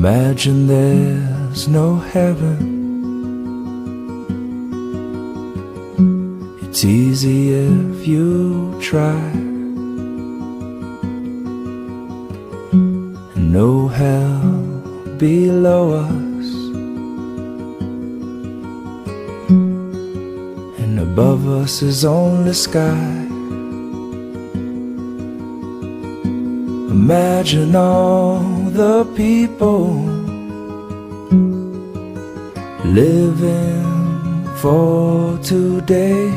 Imagine there's no heaven. It's easy if you try, and no hell below us, and above us is only sky. Imagine all the people living for today.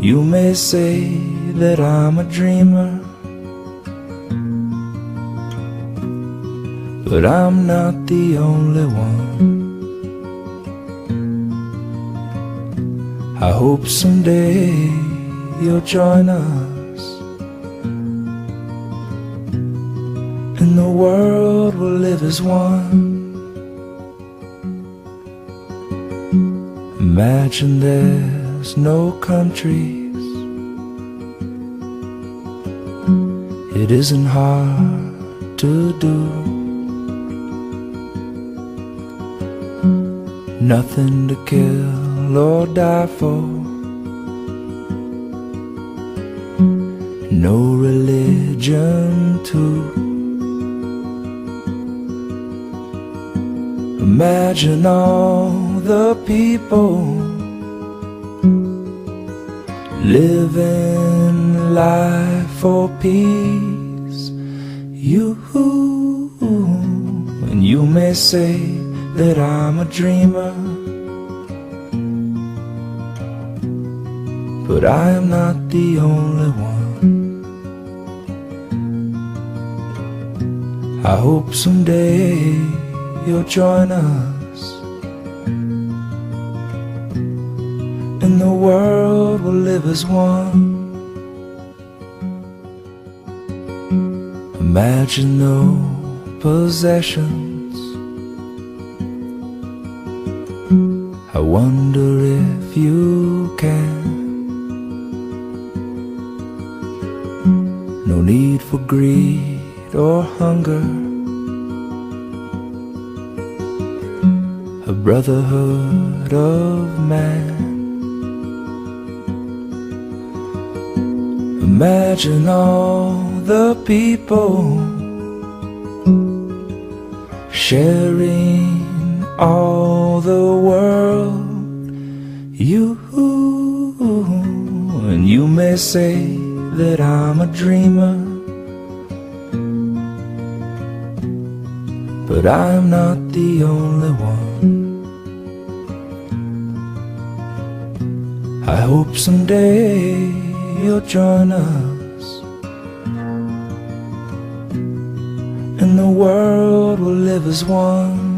You may say that I'm a dreamer, but I'm not the only one. I hope someday you'll join us, and the world will live as one. Imagine there's no countries. It isn't hard to do. Nothing to kill or die for. No religion too. Imagine all the people living life for peace. And you may say that I'm a dreamer, but I am not the only one. I hope someday you'll join us, and the world will live as one. Imagine no possessions. I wonder if you can. No need for greed or hunger. A brotherhood of man. Imagine all the people sharing all the world. And you may say that I'm a dreamer, but I'm not the only one. I hope someday you'll join us, and the world will live as one.